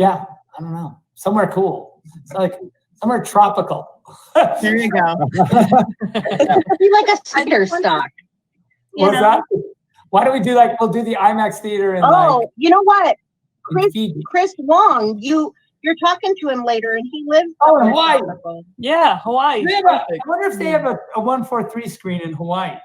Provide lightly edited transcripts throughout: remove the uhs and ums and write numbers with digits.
Yeah, I don't know. Somewhere cool. It's like somewhere tropical. There you go. It'd be like a cider stock. What's that? Why don't we do we'll do the IMAX theater and you know what? Fiji. Chris Wong, you're talking to him later, and he lives. Oh, in Hawaii. Yeah, Hawaii. I wonder if they have a 143 screen in Hawaii.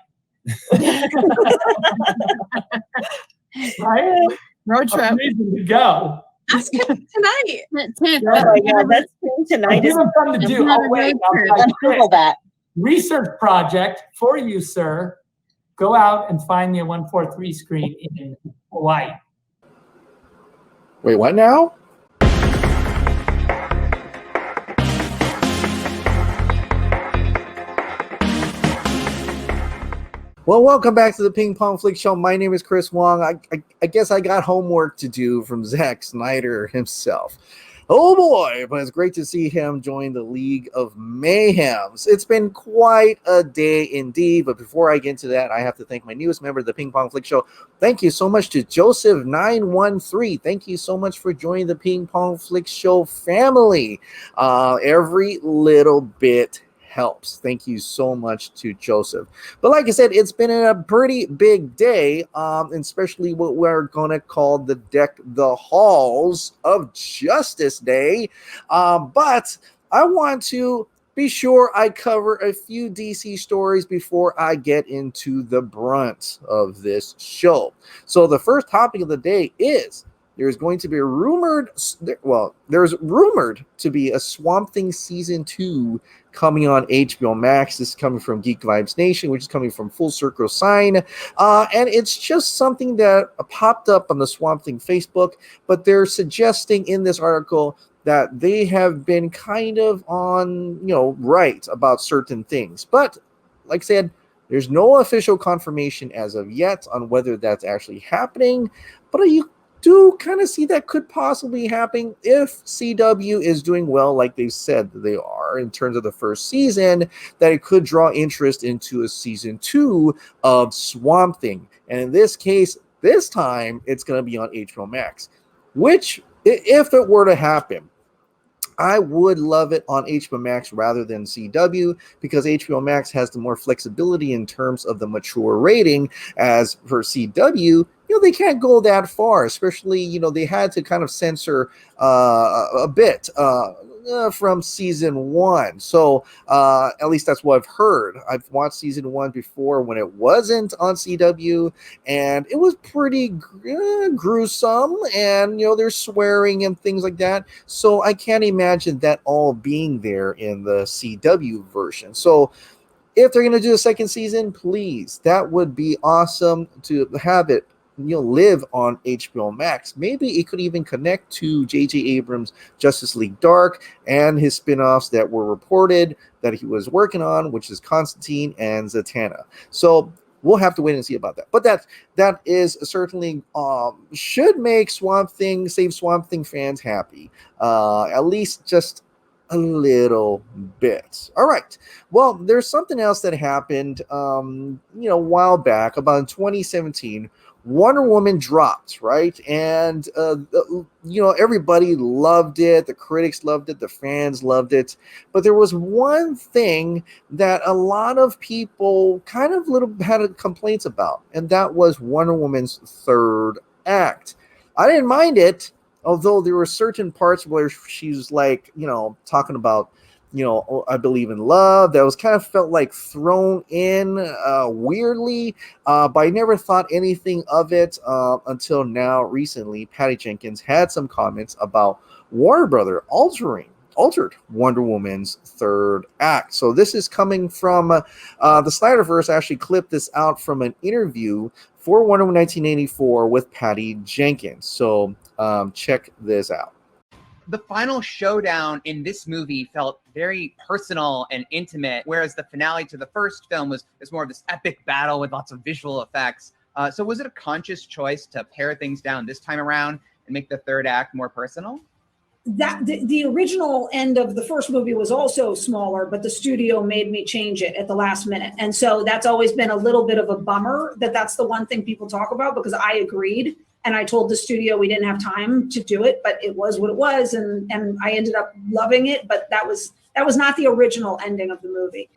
Right? Road trip. Reason to go. Ask him tonight. Oh my God, that's tonight. Give him something to do. Oh, wait. Let's Google that. Research project for you, sir. Go out and find me a 143 screen in Hawaii. Wait, what now? Well, welcome back to the Ping Pong Flix Show. My name is Chris Wong. I guess I got homework to do from Zack Snyder himself. Oh boy, but it's great to see him join the League of Mayhems. It's been quite a day indeed, but before I get into that, I have to thank my newest member of the Ping Pong Flix Show. Thank you so much to Joseph913. Thank you so much for joining the Ping Pong Flix Show family. Every little bit helps. Thank you so much to Joseph. But like I said, it's been a pretty big day, especially what we're going to call the Halls of Justice Day. But I want to be sure I cover a few DC stories before I get into the brunt of this show. So the first topic of the day is there's going to be there's rumored to be a Swamp Thing Season 2 coming on HBO Max. This is coming from Geek Vibes Nation, which is coming from Full Circle Sign. And it's just something that popped up on the Swamp Thing Facebook, but they're suggesting in this article that they have been kind of on, right about certain things. But like I said, there's no official confirmation as of yet on whether that's actually happening, but you do kind of see that could possibly happen if CW is doing well, like they said they are in terms of the first season, that it could draw interest into a season 2 of Swamp Thing. And in this case, this time it's going to be on HBO Max, which, if it were to happen, I would love it on HBO Max rather than CW, because HBO Max has the more flexibility in terms of the mature rating. As for CW, they can't go that far, especially, they had to kind of censor a bit from season 1. So at least that's what I've heard. I've watched season 1 before when it wasn't on CW, and it was pretty gruesome, and there's swearing and things like that. So I can't imagine that all being there in the CW version. So if they're going to do a second season, please, that would be awesome to have it live on HBO Max. Maybe it could even connect to J.J. Abrams' Justice League Dark and his spin-offs that were reported that he was working on, which is Constantine and Zatanna. So we'll have to wait and see about that. But that is certainly should make Swamp Thing fans happy. At least just a little bit. All right. Well, there's something else that happened a while back, about in 2017. Wonder Woman dropped, right? And, everybody loved it. The critics loved it. The fans loved it. But there was one thing that a lot of people kind of had complaints about, and that was Wonder Woman's third act. I didn't mind it, although there were certain parts where she was talking about, I believe in love. That was kind of felt like thrown in weirdly, but I never thought anything of it until now. Recently, Patty Jenkins had some comments about Warner Brother altered Wonder Woman's third act. So this is coming from the Snyderverse. Actually clipped this out from an interview for Wonder Woman 1984 with Patty Jenkins. So check this out. The final showdown in this movie felt very personal and intimate, whereas the finale to the first film was more of this epic battle with lots of visual effects. So was it a conscious choice to pare things down this time around and make the third act more personal? that the original end of the first movie was also smaller, but the studio made me change it at the last minute. And so that's always been a little bit of a bummer that's the one thing people talk about, because I agreed. And I told the studio we didn't have time to do it, but it was what it was. And I ended up loving it. But that was not the original ending of the movie.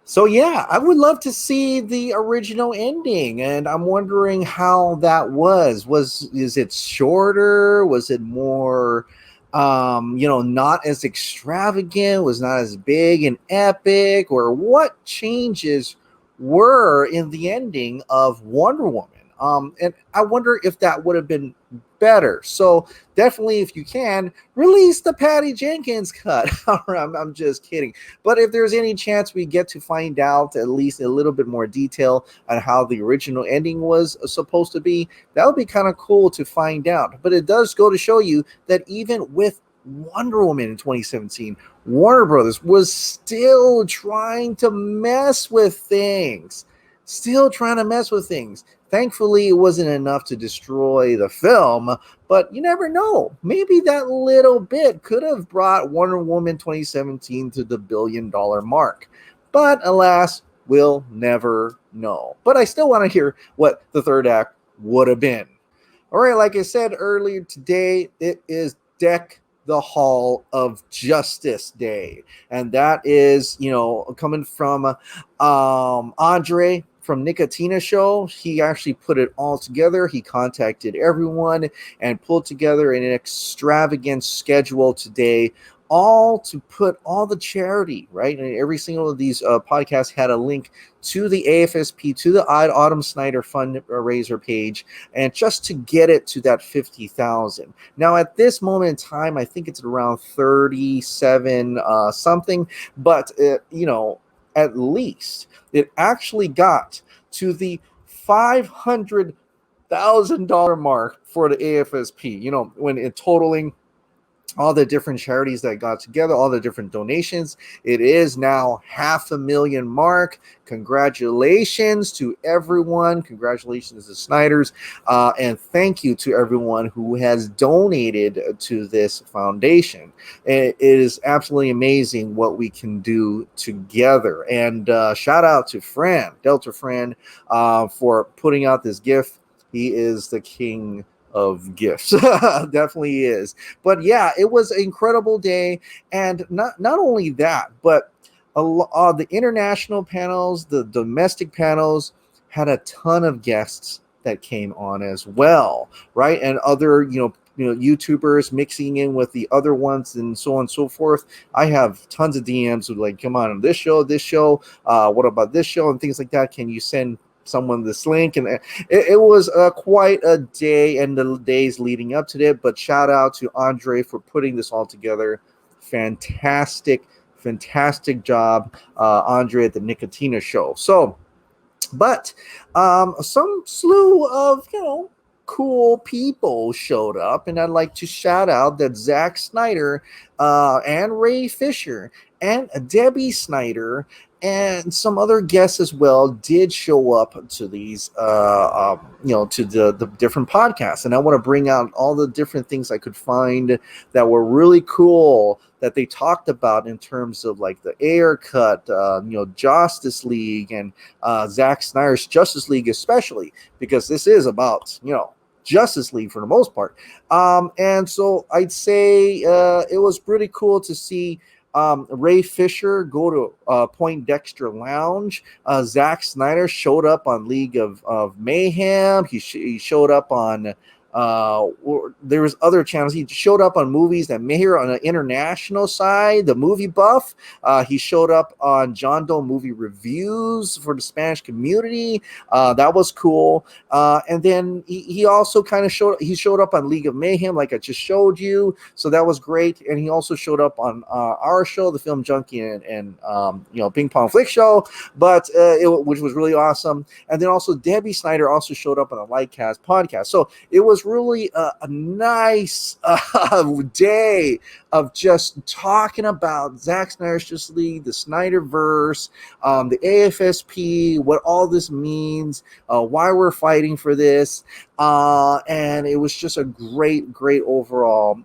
So yeah, I would love to see the original ending, and I'm wondering how that was. Is it shorter? Was it more, not as extravagant? Was not as big and epic? Or what changes were in the ending of Wonder Woman? And I wonder if that would have been better. So definitely, if you can, release the Patty Jenkins cut. I'm just kidding. But if there's any chance we get to find out at least a little bit more detail on how the original ending was supposed to be, that would be kind of cool to find out. But it does go to show you that even with Wonder Woman in 2017, Warner Brothers was still trying to mess with things. Thankfully, it wasn't enough to destroy the film, but you never know. Maybe that little bit could have brought Wonder Woman 2017 to the $1 billion mark. But alas, we'll never know. But I still want to hear what the third act would have been. All right, like I said earlier today, it is Deck the Hall of Justice Day. And that is, coming from Andre from Nicotina Show. He actually put it all together. He contacted everyone and pulled together an extravagant schedule today, all to put all the charity, right? And every single of these podcasts had a link to the AFSP, to the Autumn Snyder fundraiser page, and just to get it to that 50,000. Now, at this moment in time, I think it's around 37 something, but at least it actually got to the $500,000 mark for the AFSP. When it totaling all the different charities that got together, all the different donations, it is now $500,000 mark. Congratulations to everyone. Congratulations to Snyder's. And thank you to everyone who has donated to this foundation. It is absolutely amazing what we can do together. And shout out to Delta Fran, for putting out this gift. He is the king of gifts. Definitely is. But yeah, it was an incredible day. And not only that, but the international panels, the domestic panels had a ton of guests that came on as well, right? And other, YouTubers mixing in with the other ones and so on and so forth. I have tons of DMs with like, come on this show, what about this show and things like that. Can you send someone this link? And it was quite a day and the days leading up to it. But shout out to Andre for putting this all together. Fantastic job, Andre at the Nicotina Show. So, but some slew of cool people showed up, and I'd like to shout out that Zack Snyder and Ray Fisher and Debbie Snyder and some other guests as well did show up to these, to the different podcasts. And I want to bring out all the different things I could find that were really cool that they talked about in terms of like the Ayer cut, Justice League, and Zack Snyder's Justice League, especially because this is about, Justice League for the most part. And so I'd say it was pretty cool to see Ray Fisher go to Poindexter Lounge. Zack Snyder showed up on League of Mayhem. He showed up on there was other channels. He showed up on Movies That Matter on the international side, the movie buff. He showed up on John Doe Movie Reviews for the Spanish community. That was cool. And then he also kind of showed up on League of Mayhem, like I just showed you. So that was great. And he also showed up on our show, the Film Junkie and Ping Pong Flix Show, which was really awesome. And then also Debbie Snyder also showed up on the Lightcast podcast. So it was really a nice day of just talking about Zack Snyder's Justice League, the Snyderverse, the AFSP, what all this means, why we're fighting for this. and it was just a great overall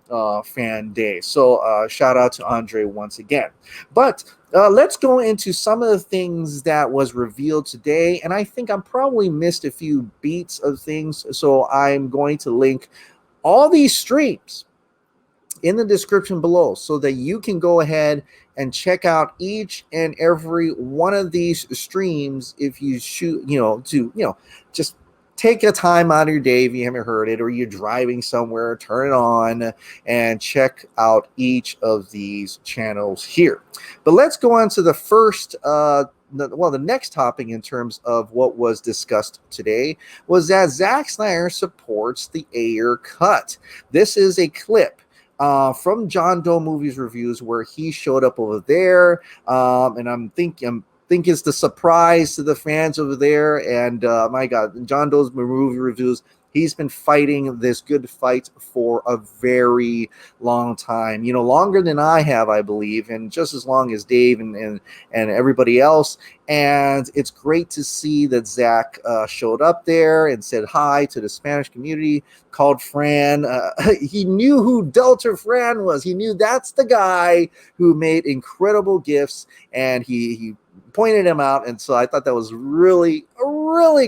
fan day. So shout out to Andre once again. But let's go into some of the things that was revealed today, and I think I probably missed a few beats of things, so I'm going to link all these streams in the description below so that you can go ahead and check out each and every one of these streams if you just take a time out of your day if you haven't heard it, or you're driving somewhere, turn it on and check out each of these channels here. But let's go on to the first the next topic in terms of what was discussed today was that Zack Snyder supports the Ayer cut. This is a clip from John Doe Movies Reviews where he showed up over there, and I'm thinking it's the surprise to the fans over there. And my God, John Doe's movie reviews, he's been fighting this good fight for a very long time, longer than I have, I believe, and just as long as Dave and everybody else. And it's great to see that Zach showed up there and said hi to the Spanish community, called Fran. He knew who Delta Fran was. He knew that's the guy who made incredible gifts, and he pointed him out. And so I thought that was a really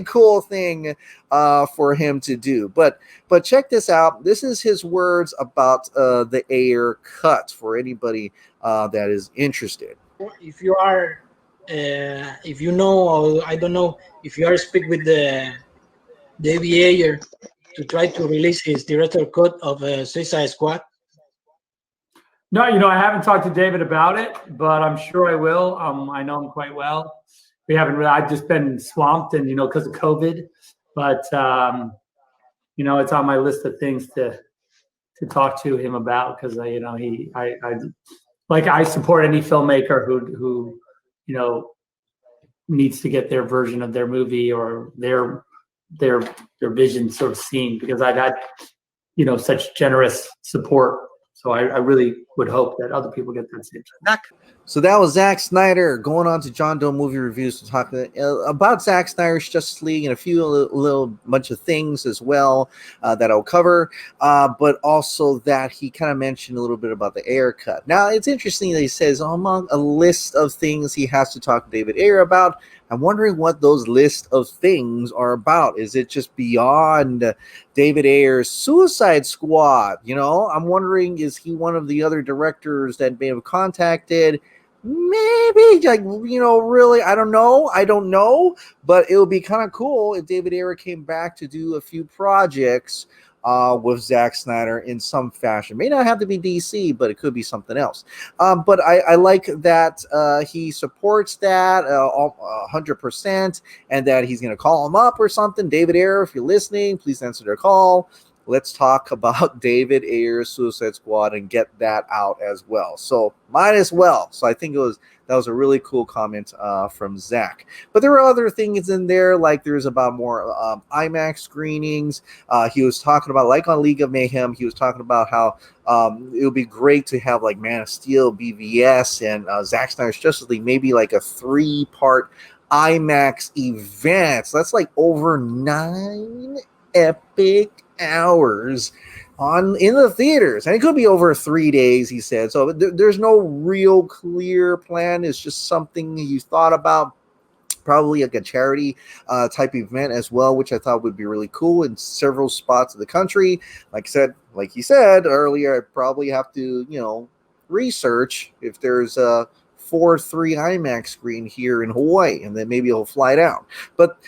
cool thing for him to do. But check this out. This is his words about the Ayer cut for anybody that is interested. If you are, if you know, or I don't know, if you are speak with the David Ayer to try to release his director cut of Suicide Squad. No, I haven't talked to David about it, but I'm sure I will. I know him quite well. We haven't really, I've just been swamped and, because of COVID, but, it's on my list of things to talk to him about, because I support any filmmaker who needs to get their version of their movie or their vision sort of seen, because I've had, such generous support. So I really would hope that other people get that same. So that was Zack Snyder going on to John Doe Movie Reviews to talk about Zack Snyder's Justice League and a few little bunch of things as well that I'll cover, but also that he kind of mentioned a little bit about the Ayer cut. Now, it's interesting that he says among a list of things he has to talk to David Ayer about. I'm wondering what those list of things are about. Is it just beyond David Ayer's Suicide Squad? I'm wondering, is he one of the other directors that may have contacted? Maybe, really, I don't know, but it would be kind of cool if David Ayer came back to do a few projects with Zack Snyder in some fashion. May not have to be DC, but it could be something else. But I like that he supports that 100%, and that he's going to call him up or something. David Ayer, if you're listening, please answer their call. Let's talk about David Ayer's Suicide Squad and get that out as well. So might as well. So I think that was a really cool comment from Zach. But there were other things in there, like there's about more IMAX screenings. He was talking about, like on League of Mayhem, he was talking about how it would be great to have like Man of Steel, BVS, and Zack Snyder's Justice League, maybe like a 3-part IMAX event. So that's like over 9 epic hours in the theaters, and it could be over 3 days, he said. So there's no real clear plan. It's just something you thought about, probably like a charity type event as well, which I thought would be really cool in several spots of the country. Like he said earlier, I probably have to research if there's a 4:3 IMAX screen here in Hawaii, and then maybe he'll fly down. But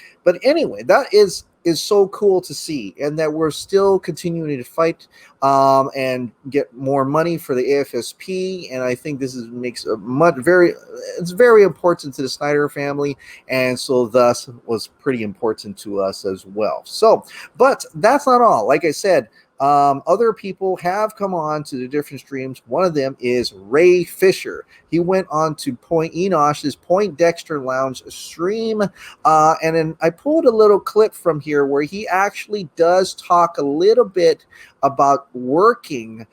anyway, that is so cool to see, and that we're still continuing to fight and get more money for the AFSP. And I think this it's very important to the Snyder family, and so thus was pretty important to us as well. So, but that's not all. Like I said, other people have come on to the different streams. One of them is Ray Fisher. He went on to Point Enosh's Point Dexter Lounge stream, and then I pulled a little clip from here where he actually does talk a little bit about working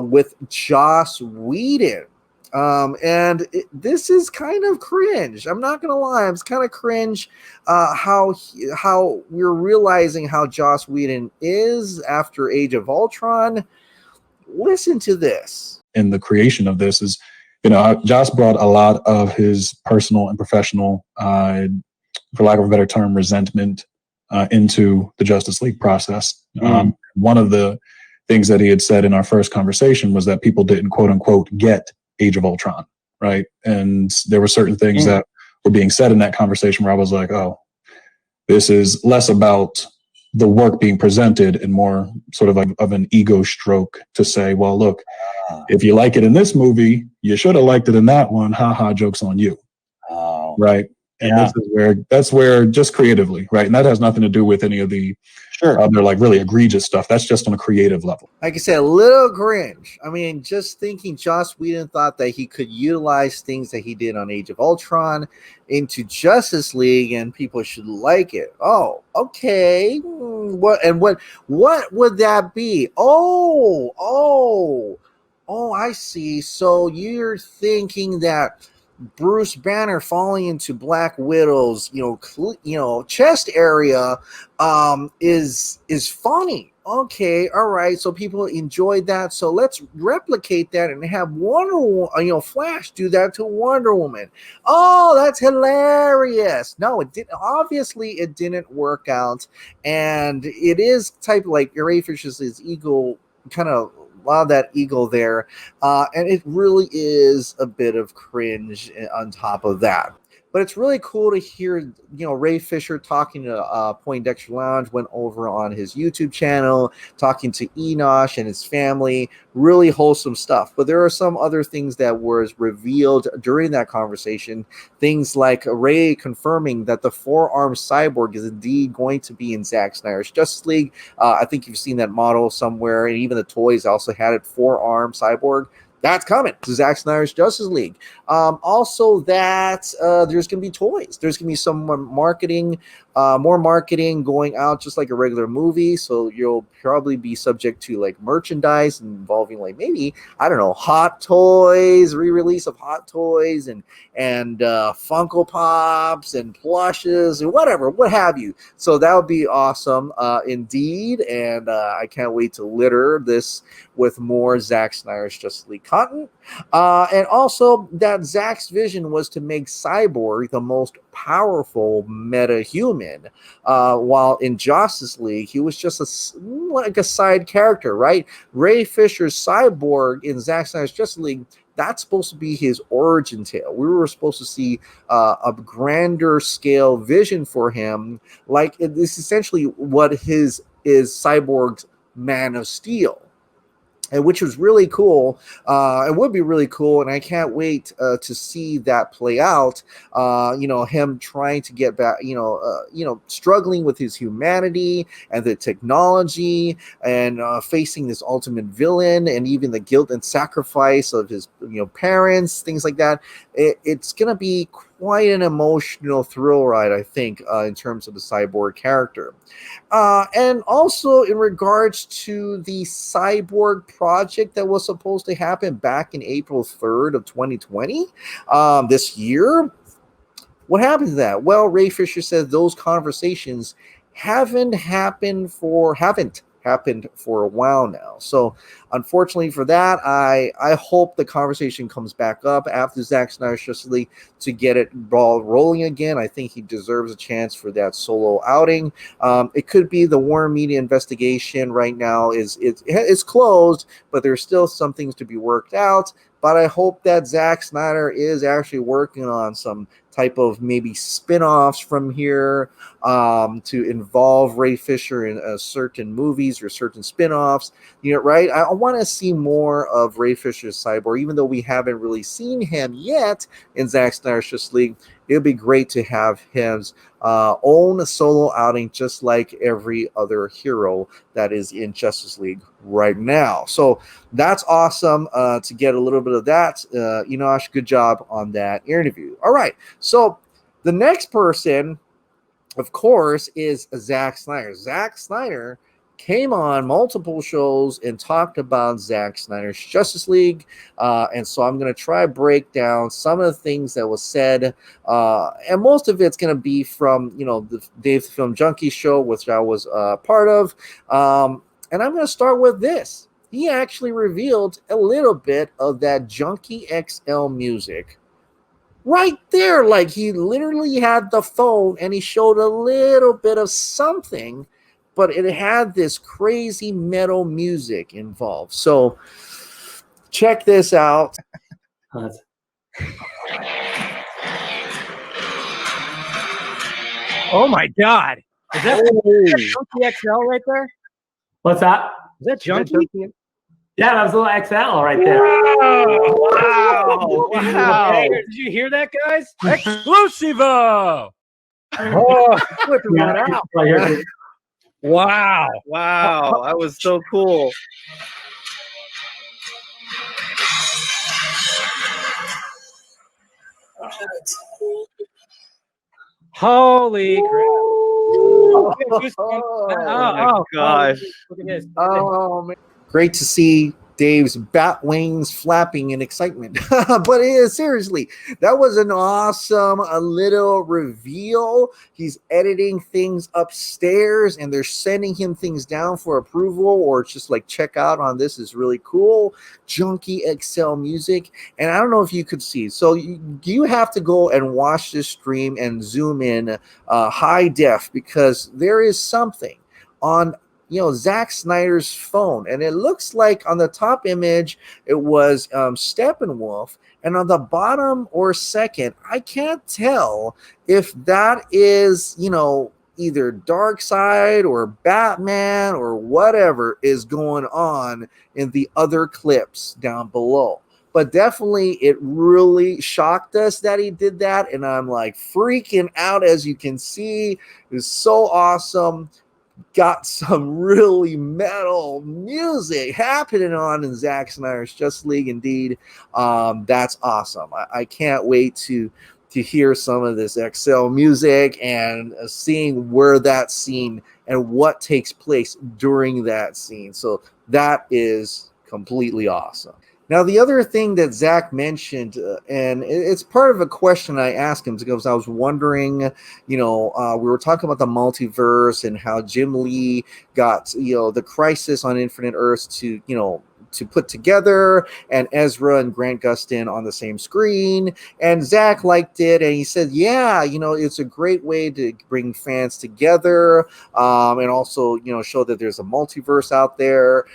with Joss Whedon. This is kind of cringe. I'm not gonna lie, it's kind of cringe. How we're realizing how Joss Whedon is after Age of Ultron. Listen to this. In the creation of this is, Joss brought a lot of his personal and professional, for lack of a better term, resentment into the Justice League process. One of the things that he had said in our first conversation was that people didn't, quote unquote, get Age of Ultron, right? And there were certain things that were being said in that conversation where I was like, oh, this is less about the work being presented and more sort of like of an ego stroke to say, well, look, if you like it in this movie, you should have liked it in that one. Ha ha, joke's on you. Right. And that's where just creatively, right? And that has nothing to do with any of the other like really egregious stuff. That's just on a creative level. Like I said, a little cringe. I mean, just thinking Joss Whedon thought that he could utilize things that he did on Age of Ultron into Justice League and people should like it. Oh, okay. What would that be? Oh, I see. So you're thinking that Bruce Banner falling into Black Widow's, chest area, is funny. Okay, all right. So people enjoyed that. So let's replicate that and have Flash do that to Wonder Woman. Oh, that's hilarious. No, it didn't. Obviously, it didn't work out, and it is type like Ray Fisher's ego kind of. A lot of that ego there, and it really is a bit of cringe on top of that. But it's really cool to hear, Ray Fisher talking to Poindexter Lounge, went over on his YouTube channel, talking to Enosh and his family, really wholesome stuff. But there are some other things that was revealed during that conversation, things like Ray confirming that the four-armed cyborg is indeed going to be in Zack Snyder's Justice League. I think you've seen that model somewhere, and even the toys also had it, four-armed cyborg. That's coming to Zack Snyder's Justice League. Also, that there's going to be toys. There's going to be some more marketing going out just like a regular movie. So you'll probably be subject to like merchandise involving like maybe, I don't know, Hot Toys, re-release of Hot Toys and Funko Pops and plushes and whatever, what have you. So that would be awesome indeed. And I can't wait to litter this with more Zack Snyder's Justice League content. And also that Zack's vision was to make Cyborg the most powerful meta-human, while in Justice League, he was just like a side character, right? Ray Fisher's Cyborg in Zack Snyder's Justice League, that's supposed to be his origin tale. We were supposed to see a grander scale vision for him. Like it's essentially what is Cyborg's Man of Steel. And which was really cool. It would be really cool, and I can't wait to see that play out. Him trying to get back, struggling with his humanity and the technology, and facing this ultimate villain, and even the guilt and sacrifice of his, parents, things like that. It's gonna be quite an emotional thrill ride, I think, in terms of the Cyborg character. And also in regards to the Cyborg project that was supposed to happen back in April 3rd of 2020, this year, what happened to that? Well, Ray Fisher says those conversations haven't happened for a while now. So unfortunately for that, I hope the conversation comes back up after Zack Snyder's Justice League to get it ball rolling again. I think he deserves a chance for that solo outing. It could be the Warner Media investigation right now it's closed, but there's still some things to be worked out. But I hope that Zack Snyder is actually working on some type of maybe spin-offs from here to involve Ray Fisher in certain movies or certain spin-offs. Right? I want to see more of Ray Fisher's Cyborg, even though we haven't really seen him yet in Zack Snyder's Justice League. It would be great to have his own solo outing, just like every other hero that is in Justice League right now. So that's awesome to get a little bit of that. Enosh, good job on that interview. All right. So the next person, of course, is Zack Snyder. Zack Snyder came on multiple shows and talked about Zack Snyder's Justice League. And so I'm going to try to break down some of the things that was said. And most of it's going to be from, the Dave the Film Junkie show, which I was part of. And I'm going to start with this. He actually revealed a little bit of that Junkie XL music right there. Like, he literally had the phone and he showed a little bit of something, but it had this crazy metal music involved. So check this out. Oh my God. Is that Junkie XL right there? What's that? Is that Junkie? Yeah, that was a little XL right there. Wow. Hey, did you hear that, guys? Exclusivo. Oh, flipping that out. Wow. Wow, that was so cool. Holy crap. Oh my gosh. Look at this. Oh, man. Great to see Dave's bat wings flapping in excitement. But seriously, that was an awesome little reveal. He's editing things upstairs and they're sending him things down for approval, or just like, check out on this is really cool. Junkie XL music. And I don't know if you could see. So you have to go and watch this stream and zoom in high def, because there is something on Zack Snyder's phone, and it looks like on the top image it was Steppenwolf, and on the bottom or second, I can't tell if that is either Darkseid or Batman or whatever is going on in the other clips down below. But definitely, it really shocked us that he did that, and I'm like freaking out. As you can see, it's so awesome. Got some really metal music happening on in Zack Snyder's Justice League. Indeed, that's awesome. I can't wait to hear some of this XL music and seeing where that scene and what takes place during that scene. So that is completely awesome. Now, the other thing that Zack mentioned, and it's part of a question I asked him, because I was wondering, we were talking about the multiverse and how Jim Lee got, the Crisis on Infinite Earths to put together, and Ezra and Grant Gustin on the same screen. And Zack liked it, and he said, yeah, it's a great way to bring fans together, and also, show that there's a multiverse out there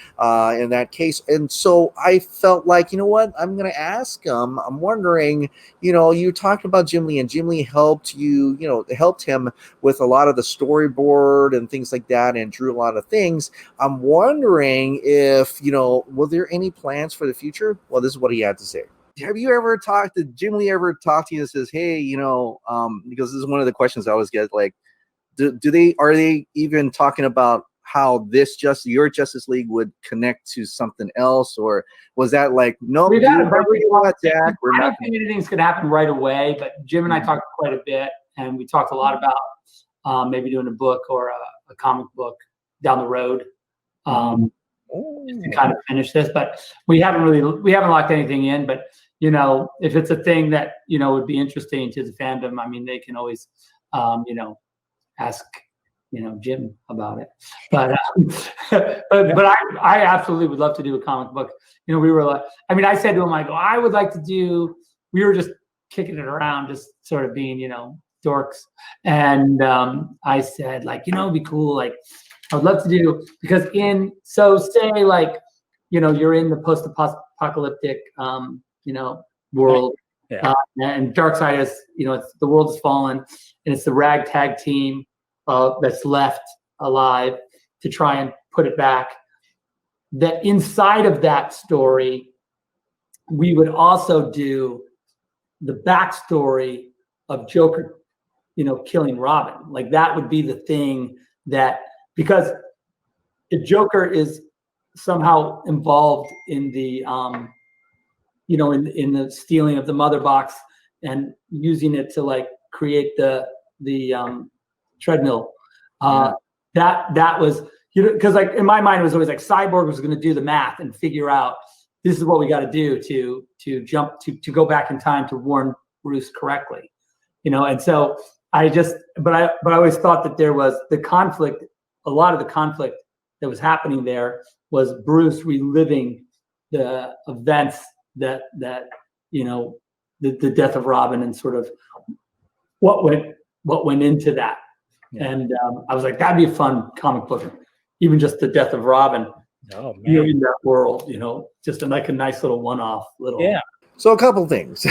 in that case. And so I felt like, you know what, I'm going to ask him. I'm wondering, you talked about Jim Lee, and Jim Lee helped helped him with a lot of the storyboard and things like that, and drew a lot of things. I'm wondering if, were there any plans for the future? Well, this is what he had to say. Have you ever talked to Jim Lee? Ever talked to you and says, hey, because this is one of the questions I always get, like, are they even talking about how your Justice League would connect to something else, or was that like, no, I don't not think anything's going to happen right away, but Jim and I talked quite a bit, and we talked a lot about maybe doing a book or a comic book down the road. To kind of finish this, but we haven't locked anything in. But if it's a thing that would be interesting to the fandom, I mean, they can always ask Jim about it. But I absolutely would love to do a comic book. We were like, I said to him, I would like to do. We were just kicking it around, just sort of being dorks, and I said, it'd be cool, I would love to do, because say you're in the post-apocalyptic world, and Darkseid is the world has fallen, and it's the ragtag team that's left alive to try and put it back. That inside of that story, we would also do the backstory of Joker, killing Robin. Like, that would be the thing that. Because if Joker is somehow involved in the, in the stealing of the mother box and using it to create the treadmill, that was, because like in my mind it was always like Cyborg was going to do the math and figure out this is what we got to do to go back in time to warn Bruce correctly, and so but I always thought that there was the conflict. A lot of the conflict that was happening there was Bruce reliving the events that the death of Robin and sort of what went into that. Yeah. And I was like, that'd be a fun comic book, even just the death of Robin. Oh man, in that world, just like a nice little one-off little. Yeah. So a couple things.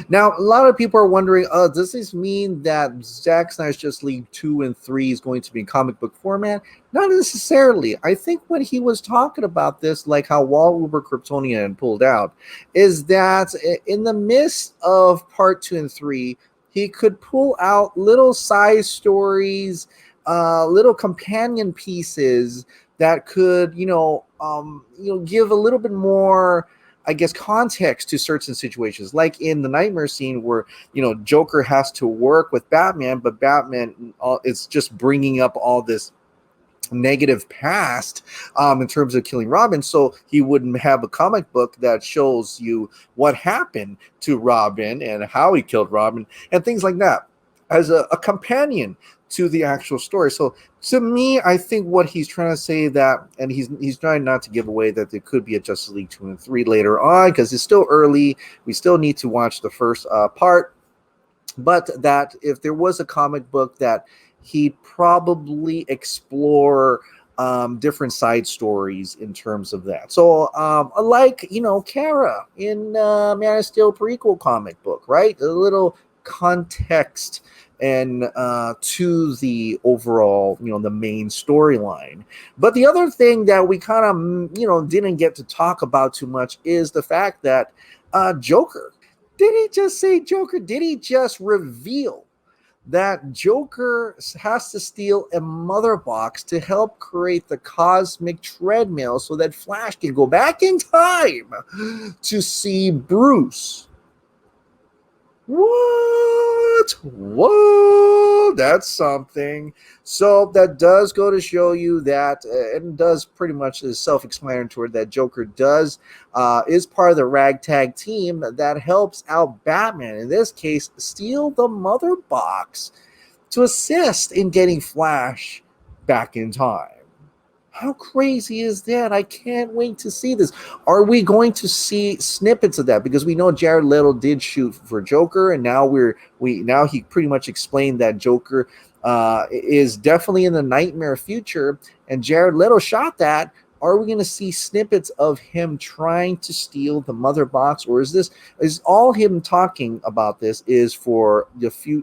Now, a lot of people are wondering, does this mean that Zack Snyder's Justice League 2 and 3 is going to be in comic book format? Not necessarily. I think when he was talking about this, like how Wall Uber Kryptonian pulled out, is that in the midst of part 2 and 3, he could pull out little side stories, little companion pieces that could, give a little bit more, I guess, context to certain situations, like in the nightmare scene where, Joker has to work with Batman, but Batman is just bringing up all this negative past in terms of killing Robin, so he wouldn't have a comic book that shows you what happened to Robin and how he killed Robin and things like that as a companion to the actual story. So to me, I think what he's trying to say that, and he's trying not to give away that there could be a Justice League 2 and 3 later on, because it's still early. We still need to watch the first part. But that if there was a comic book that he'd probably explore different side stories in terms of that. So like, Kara in Man of Steel prequel comic book, right? A little context and to the overall, the main storyline. But the other thing that we kind of, didn't get to talk about too much is the fact that Joker, did he just say Joker? Did he just reveal that Joker has to steal a mother box to help create the cosmic treadmill so that Flash can go back in time to see Bruce? What? Whoa, that's something. So that does go to show you that, and does pretty much is self-explanatory, that Joker is part of the ragtag team that helps out Batman, in this case, steal the mother box to assist in getting Flash back in time. How crazy is that? I can't wait to see this. Are we going to see snippets of that? Because we know Jared Leto did shoot for Joker, and now now he pretty much explained that Joker is definitely in the nightmare future, and Jared Leto shot that. Are we going to see snippets of him trying to steal the mother box, or is all him talking about this is for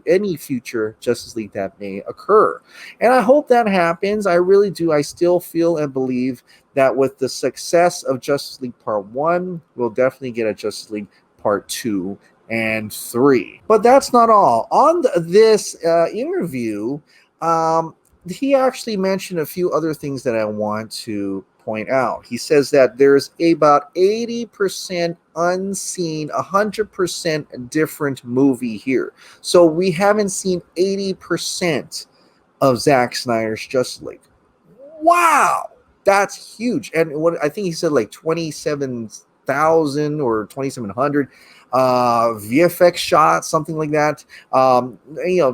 any future Justice League that may occur? And I hope that happens. I really do. I still feel and believe that with the success of Justice League Part 1, we'll definitely get a Justice League Part 2 and 3. But that's not all. On this interview, he actually mentioned a few other things that I want to point out. He says that there's about 80% unseen, 100% different movie here. So we haven't seen 80% of Zack Snyder's Justice League. Wow, that's huge. And what I think he said, like 27,000 or 2,700 VFX shots, something like that.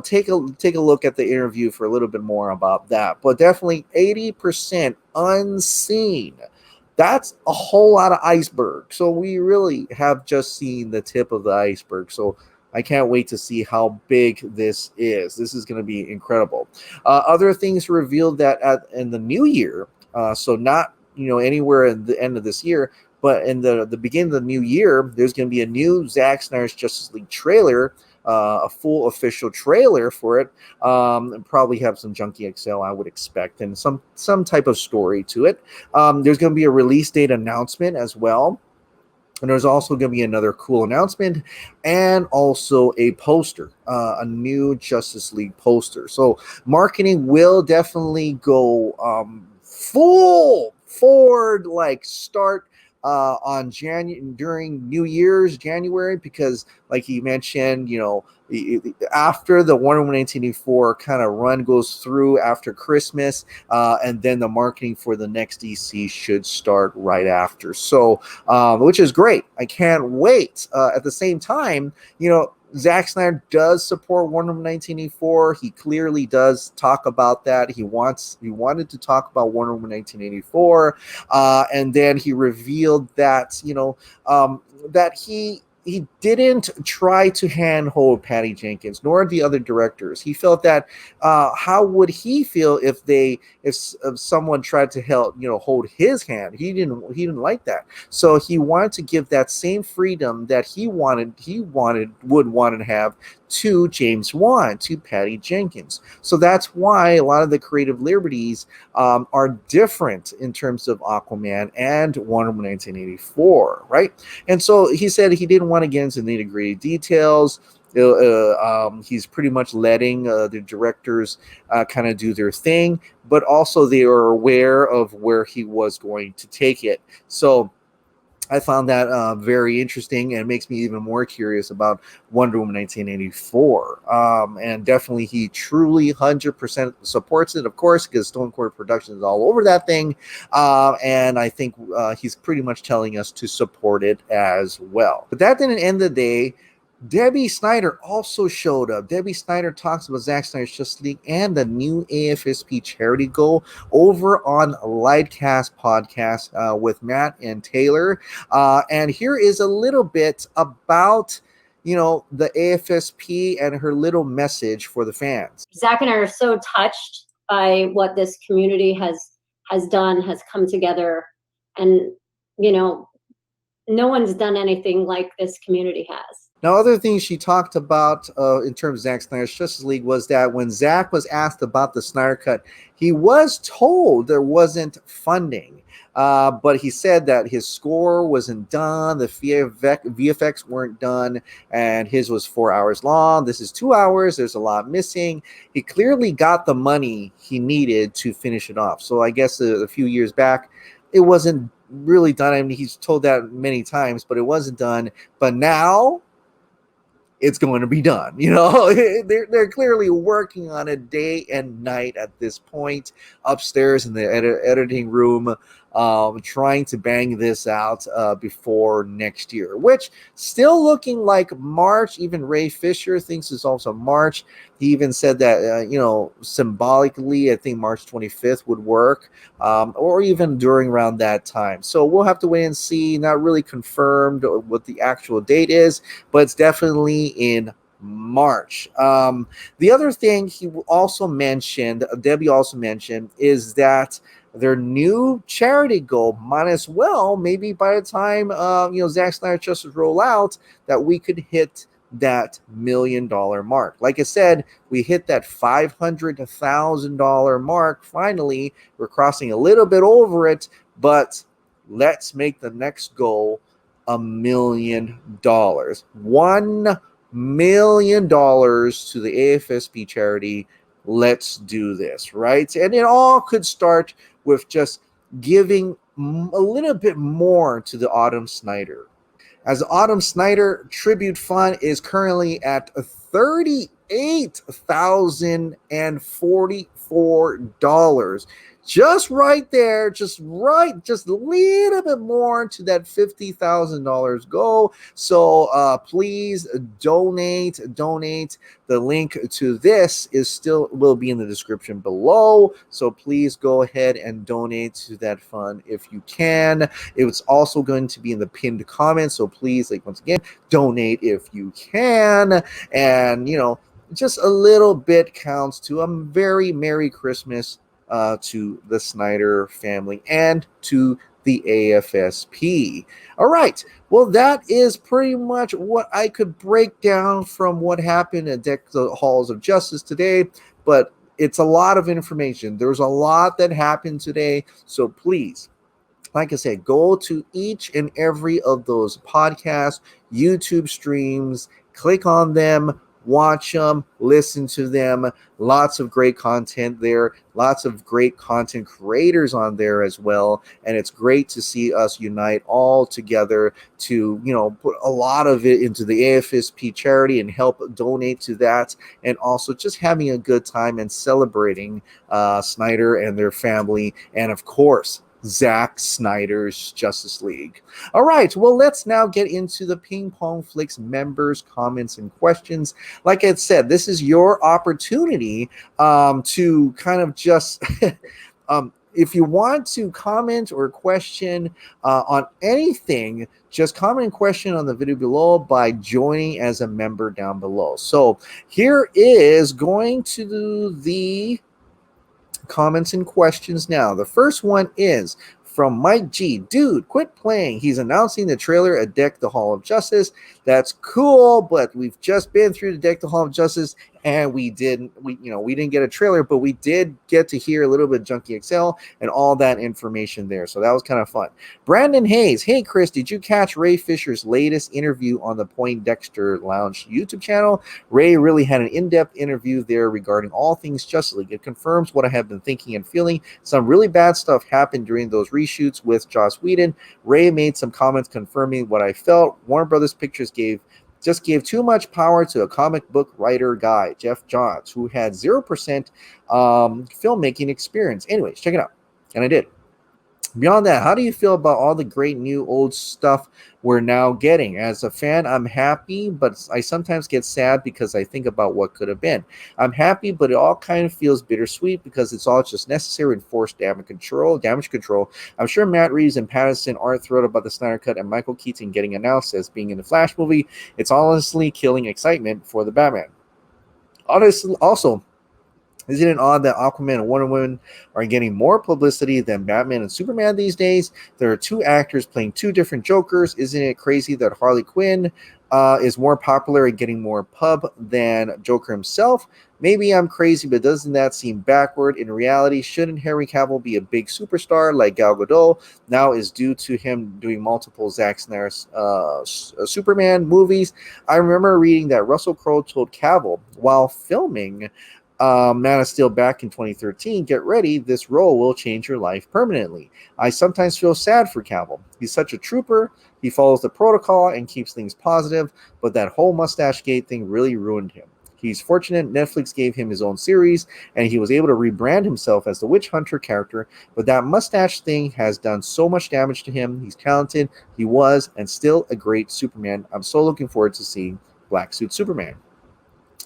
Take a look at the interview for a little bit more about that. But definitely 80% unseen. That's a whole lot of iceberg. So we really have just seen the tip of the iceberg. So I can't wait to see how big this is. This is going to be incredible. Other things revealed that in the new year, so not anywhere at the end of this year, but in the beginning of the new year, there's going to be a new Zack Snyder's Justice League trailer, a full official trailer for it. And probably have some Junkie XL, I would expect, and some type of story to it. There's going to be a release date announcement as well. And there's also going to be another cool announcement and also a poster, a new Justice League poster. So marketing will definitely go full forward, like start during New Year's, January, because like he mentioned, after the Wonder Woman 1984 kind of run goes through after Christmas, and then the marketing for the next DC should start right after. So, which is great. I can't wait. At the same time, Zack Snyder does support Wonder Woman 1984. He clearly does talk about that. He wanted to talk about Wonder Woman 1984, and then he revealed that that he didn't try to handhold Patty Jenkins nor the other directors. He felt that how would he feel if someone tried to hold his hand? He didn't like that. So he wanted to give that same freedom that he would want to have to James Wan, to Patty Jenkins. So that's why a lot of the creative liberties are different in terms of Aquaman and Wonder Woman 1984, right? And so he said he didn't want to get into nitty-gritty details. He's pretty much letting the directors kind of do their thing, but also they are aware of where he was going to take it. So I found that very interesting, and makes me even more curious about Wonder Woman 1984. And definitely he truly 100% supports it, of course, because Stone Court Productions is all over that thing. And I think he's pretty much telling us to support it as well. But that didn't end the day. Debbie Snyder also showed up. Debbie Snyder talks about Zack Snyder's Justice League and the new AFSP charity goal over on Lightcast podcast with Matt and Taylor. And here is a little bit about the AFSP and her little message for the fans. Zack and I are so touched by what this community has done, has come together, and no one's done anything like this community has. Now, other things she talked about in terms of Zack Snyder's Justice League was that when Zack was asked about the Snyder Cut, he was told there wasn't funding. But he said that his score wasn't done, the VFX weren't done, and his was 4 hours long. This is 2 hours. There's a lot missing. He clearly got the money he needed to finish it off. So I guess a few years back, it wasn't really done. I mean, he's told that many times, but it wasn't done. But now it's going to be done. They're clearly working on it day and night at this point upstairs in the editing room, trying to bang this out before next year, which still looking like March. Even Ray Fisher thinks it's also March. He even said that, symbolically, I think March 25th would work, or even during around that time. So we'll have to wait and see. Not really confirmed what the actual date is, but it's definitely in March. The other thing he also mentioned, Debbie also mentioned, is that their new charity goal might as well, maybe by the time Zack Snyder Justice roll out, that we could hit that $1 million mark. Like I said, we hit that $500,000 mark. Finally, we're crossing a little bit over it, but let's make the next goal $1 million. $1 million to the AFSP charity. Let's do this, right? And it all could start with just giving a little bit more to the Autumn Snyder. As the Autumn Snyder Tribute Fund is currently at $38,044. Just right there, just a little bit more to that $50,000 goal. So please donate. The link to this will be in the description below. So please go ahead and donate to that fund if you can. It's also going to be in the pinned comment. So please, once again, donate if you can. And just a little bit counts to a very Merry Christmas to the Snyder family and to the AFSP. All right. Well, that is pretty much what I could break down from what happened at the Halls of Justice today, but it's a lot of information. There's a lot that happened today. So please, like I said, go to each and every of those podcasts, YouTube streams, click on them, watch them, listen to them. Lots of great content there, lots of great content creators on there as well. And it's great to see us unite all together to, put a lot of it into the AFSP charity and help donate to that. And also just having a good time and celebrating Snyder and their family. And of course, Zack Snyder's Justice League. All right, well, let's now get into the Ping Pong Flix members' comments and questions. Like I said, this is your opportunity to kind of just if you want to comment or question on anything, just comment and question on the video below by joining as a member down below. So here is going to the comments and questions now. The first one is from Mike G. Dude, quit playing. He's announcing the trailer at Deck the Hall of Justice. That's cool, but we've just been through the Deck the Hall of Justice, and we didn't get a trailer, but we did get to hear a little bit of Junkie XL and all that information there. So that was kind of fun. Brandon Hayes, hey Chris, did you catch Ray Fisher's latest interview on the Poindexter Lounge YouTube channel? Ray really had an in-depth interview there regarding all things Justice League. It confirms what I have been thinking and feeling. Some really bad stuff happened during those reshoots with Joss Whedon. Ray made some comments confirming what I felt. Warner Brothers Pictures just gave too much power to a comic book writer guy, Jeff Johns, who had 0% filmmaking experience. Anyways, check it out. And I did. Beyond that, how do you feel about all the great new old stuff we're now getting? As a fan, I'm happy, but I sometimes get sad because I think about what could have been. I'm happy, but it all kind of feels bittersweet because it's all just necessary and forced damage control. I'm sure Matt Reeves and Pattinson aren't thrilled about the Snyder Cut and Michael Keaton getting announced as being in the Flash movie. It's honestly killing excitement for the Batman. Honestly, also, isn't it odd that Aquaman and Wonder Woman are getting more publicity than Batman and Superman these days? There are two actors playing two different Jokers. Isn't it crazy that Harley Quinn is more popular and getting more pub than Joker himself? Maybe I'm crazy, but doesn't that seem backward? In reality, shouldn't Henry Cavill be a big superstar like Gal Gadot now is due to him doing multiple Zack Snyder Superman movies? I remember reading that Russell Crowe told Cavill while filming Man of Steel back in 2013, get ready, this role will change your life permanently. I sometimes feel sad for Cavill. He's such a trooper. He follows the protocol and keeps things positive, but that whole mustache gate thing really ruined him. He's fortunate Netflix gave him his own series, and he was able to rebrand himself as the Witch Hunter character, but that mustache thing has done so much damage to him. He's talented. He was and still a great Superman. I'm so looking forward to seeing Black Suit Superman.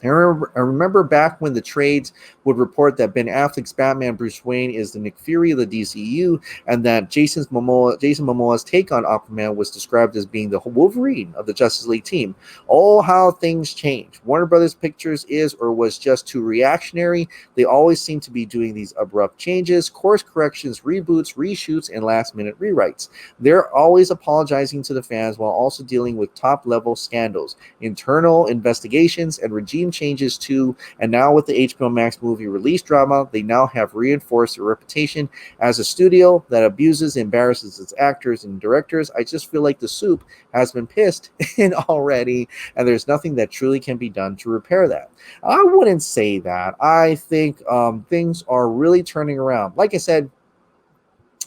I remember back when the trades would report that Ben Affleck's Batman Bruce Wayne is the Nick Fury of the DCEU, and that Jason Momoa's take on Aquaman was described as being the Wolverine of the Justice League team. Oh, how things change. Warner Brothers Pictures is or was just too reactionary. They always seem to be doing these abrupt changes, course corrections, reboots, reshoots, and last-minute rewrites. They're always apologizing to the fans while also dealing with top-level scandals, internal investigations, and regime changes too. And now with the HBO Max movie release drama, they now have reinforced their reputation as a studio that abuses and embarrasses its actors and directors. I just feel like the soup has been pissed in already, and there's nothing that truly can be done to repair that. I wouldn't say that. I think things are really turning around. Like I said,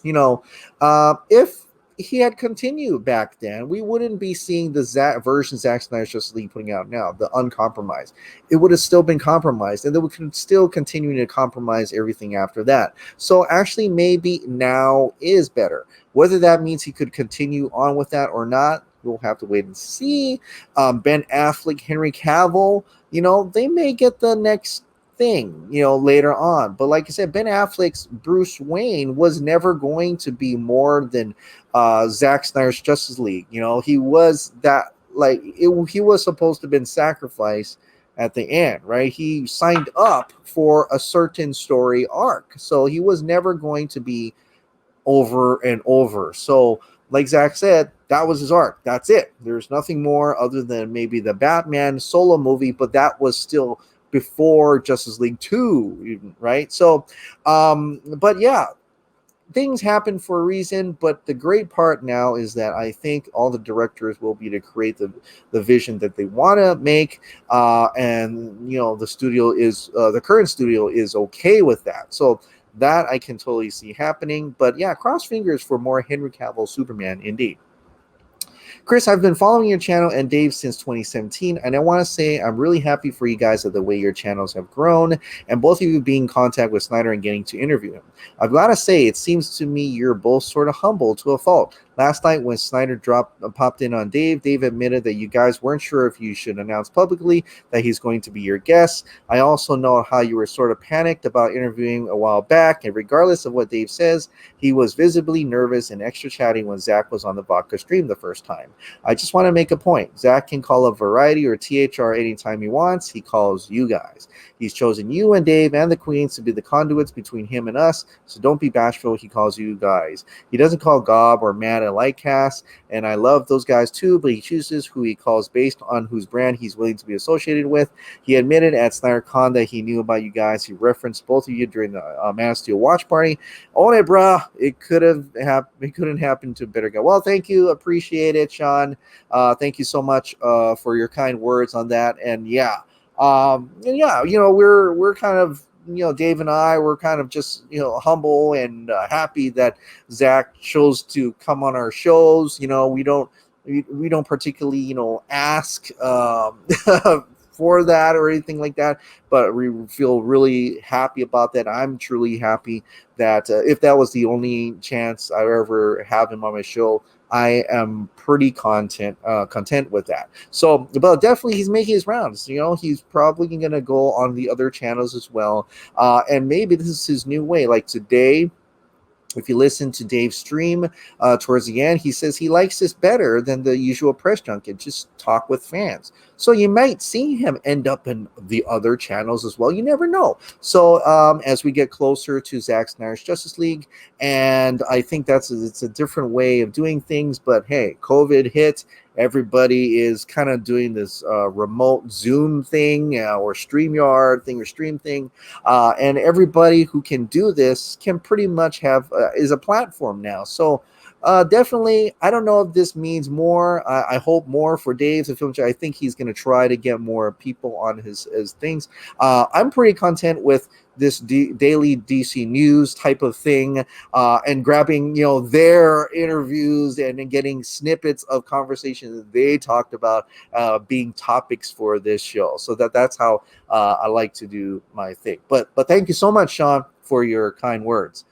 if he had continued back then, we wouldn't be seeing the version Zack Snyder's Justice League putting out now, the uncompromised. It would have still been compromised, and they would still continue to compromise everything after that. So actually, maybe now is better. Whether that means he could continue on with that or not, we'll have to wait and see. Ben Affleck, Henry Cavill, they may get the next thing, later on. But like I said, Ben Affleck's Bruce Wayne was never going to be more than Zack Snyder's Justice League. He was that, he was supposed to have been sacrificed at the end, right? He signed up for a certain story arc, so he was never going to be over and over. So like Zach said, that was his arc. That's it. There's nothing more other than maybe the Batman solo movie, but that was still before Justice League 2, right? So, but yeah, things happen for a reason, but the great part now is that I think all the directors will be to create the vision that they want to make, and the studio is the current studio is okay with that. So that I can totally see happening. But yeah, cross fingers for more Henry Cavill Superman, indeed. Chris, I've been following your channel and Dave since 2017, and I want to say I'm really happy for you guys of the way your channels have grown, and both of you being in contact with Snyder and getting to interview him. I've got to say, it seems to me you're both sort of humble to a fault. Last night when Snyder popped in on Dave admitted that you guys weren't sure if you should announce publicly that he's going to be your guest. I also know how you were sort of panicked about interviewing a while back, and regardless of what Dave says, he was visibly nervous and extra chatty when Zack was on the vodka stream the first time. I just want to make a point. Zack can call up Variety or THR anytime he wants. He calls you guys. He's chosen you and Dave and the Queens to be the conduits between him and us, so don't be bashful. He calls you guys. He doesn't call Gob or Matt a light cast, and I love those guys too, but he chooses who he calls based on whose brand he's willing to be associated with. He admitted at SnyderCon that he knew about you guys. He referenced both of you during the Man of Steel watch party. Own it, bruh. It couldn't happen to a better guy. Well, thank you. Appreciate it, Sean. Thank you so much for your kind words on that. And yeah, we're kind of, Dave and I were kind of just, humble and happy that Zack chose to come on our shows. We don't particularly, ask for that or anything like that, but we feel really happy about that. I'm truly happy that if that was the only chance I ever have him on my show, I am pretty content with that. So, but definitely he's making his rounds. He's probably going to go on the other channels as well. And maybe this is his new way. Like today, if you listen to Dave's stream towards the end, he says he likes this better than the usual press junket, just talk with fans. So you might see him end up in the other channels as well. You never know. So as we get closer to Zack Snyder's Justice League, and I think it's a different way of doing things, but hey, COVID hit. Everybody is kind of doing this remote Zoom thing or StreamYard thing or stream thing. And everybody who can do this can pretty much have is a platform now. So definitely, I don't know if this means more. I hope more for Dave's film. I think he's going to try to get more people on his things. I'm pretty content with this daily DC news type of thing, and grabbing their interviews and getting snippets of conversations that they talked about being topics for this show. So that's how I like to do my thing. But thank you so much, Sean, for your kind words.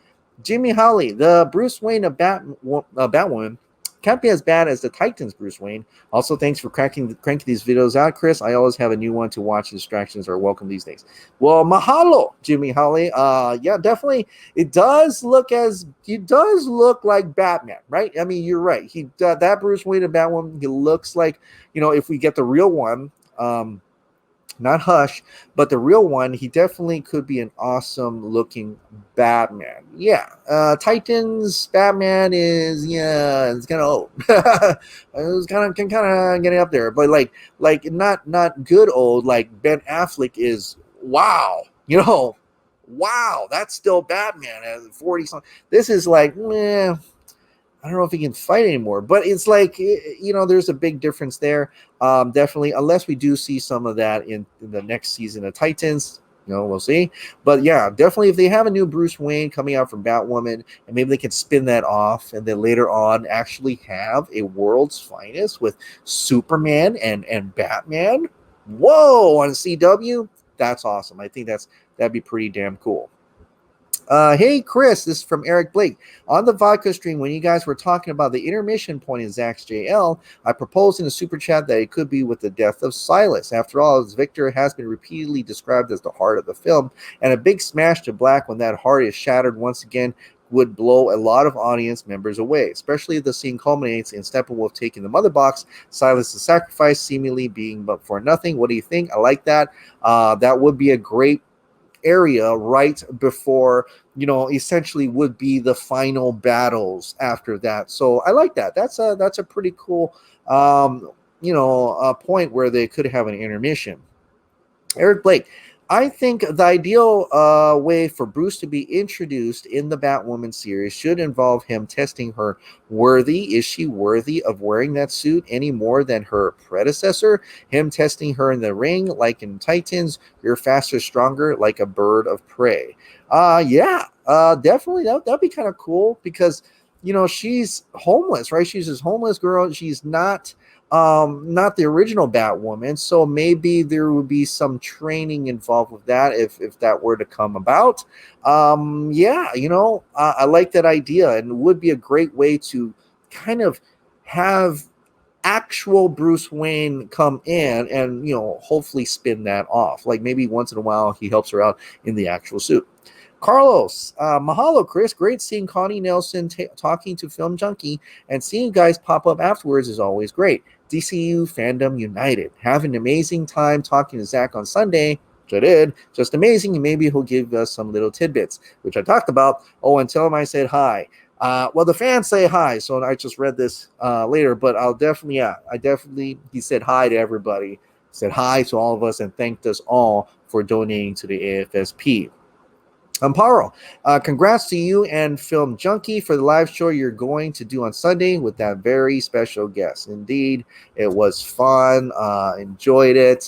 Jimmy Howley, the Bruce Wayne of Batwoman can't be as bad as the Titans Bruce Wayne. Also, thanks for cranking these videos out, Chris. I always have a new one to watch. Distractions are welcome these days. Well, mahalo, Jimmy Howley. Yeah, definitely. It does look like Batman, right? I mean, you're right. That Bruce Wayne of Batwoman, he looks like, if we get the real one, not Hush, but the real one, he definitely could be an awesome looking Batman. Yeah. Titans Batman is, it's kind of old. It's kind of getting up there, but like not good old. Like Ben Affleck is, wow, wow, that's still Batman at 40 something. This is like, I don't know if he can fight anymore, but it's like, there's a big difference there. Definitely, unless we do see some of that in the next season of Titans, we'll see. But yeah, definitely, if they have a new Bruce Wayne coming out from Batwoman, and maybe they can spin that off, and then later on actually have a World's Finest with Superman and Batman. Whoa, on CW, that's awesome. I think that'd be pretty damn cool. Hey, Chris, this is from Eric Blake. On the vodka stream, when you guys were talking about the intermission point in Zack's JL, I proposed in a super chat that it could be with the death of Silas. After all, as Victor has been repeatedly described as the heart of the film, and a big smash to black when that heart is shattered once again would blow a lot of audience members away, especially if the scene culminates in Steppenwolf taking the mother box, Silas' sacrifice seemingly being but for nothing. What do you think? I like that. That would be a great area right before, essentially would be the final battles after that. So I like that. That's a pretty cool, a point where they could have an intermission. Eric Blake, I think the ideal way for Bruce to be introduced in the Batwoman series should involve him testing her worthy. Is she worthy of wearing that suit any more than her predecessor? Him testing her in the ring, like in Titans, you're faster, stronger, like a bird of prey. Definitely. That'd be kind of cool because, she's homeless, right? She's this homeless girl. She's not the original Batwoman, so maybe there would be some training involved with that if that were to come about. I like that idea, and it would be a great way to kind of have actual Bruce Wayne come in and hopefully spin that off. Like maybe once in a while he helps her out in the actual suit. Carlos, mahalo, Chris. Great seeing Connie Nelson talking to Film Junkie, and seeing you guys pop up afterwards is always great. DCEU fandom united. Have an amazing time talking to Zach on Sunday, which I did. Just amazing, and maybe he'll give us some little tidbits, which I talked about. Oh, and tell him I said hi. Well, the fans say hi, so I just read this later, but he said hi to everybody, said hi to all of us, and thanked us all for donating to the AFSP. Amparo, congrats to you and Film Junkie for the live show you're going to do on Sunday with that very special guest. Indeed, it was fun. Enjoyed it.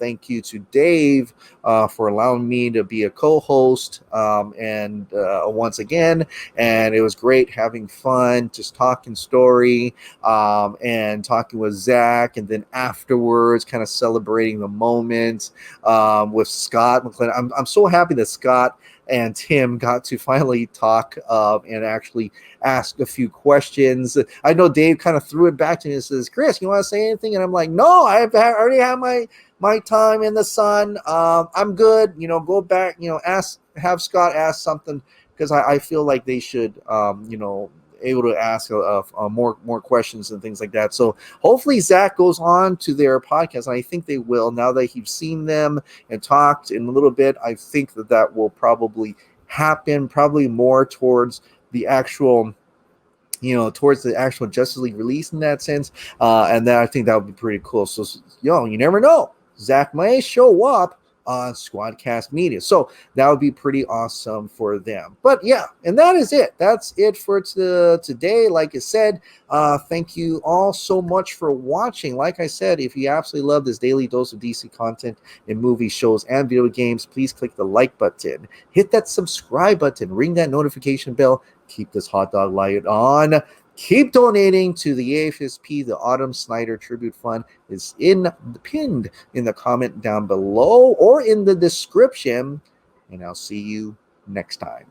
Thank you to Dave for allowing me to be a co-host and once again. And it was great having fun, just talking story and talking with Zach. And then afterwards, kind of celebrating the moment with Scott McClellan. I'm so happy that Scott and Tim got to finally talk and actually ask a few questions. I know Dave kind of threw it back to me and says, Chris, you want to say anything? And I'm like, no, already had my time in the sun. I'm good. Go back, have Scott ask something, because I feel like they should, able to ask more questions and things like that. So hopefully Zach goes on to their podcast, and I think they will. Now that you've seen them and talked in a little bit, I think that will probably happen, probably more towards the actual Justice League release in that sense. And then I think that would be pretty cool. So, you never know. Zach may show up on Squadcast Media. So that would be pretty awesome for them. But yeah, and that is it. That's it for today. Like I said, thank you all so much for watching. Like I said, if you absolutely love this daily dose of DC content in movies, shows, and video games, please click the like button, hit that subscribe button, ring that notification bell, keep this hot dog light on. Keep donating to the AFSP. The Autumn Snyder Tribute Fund is pinned in the comment down below or in the description. And I'll see you next time.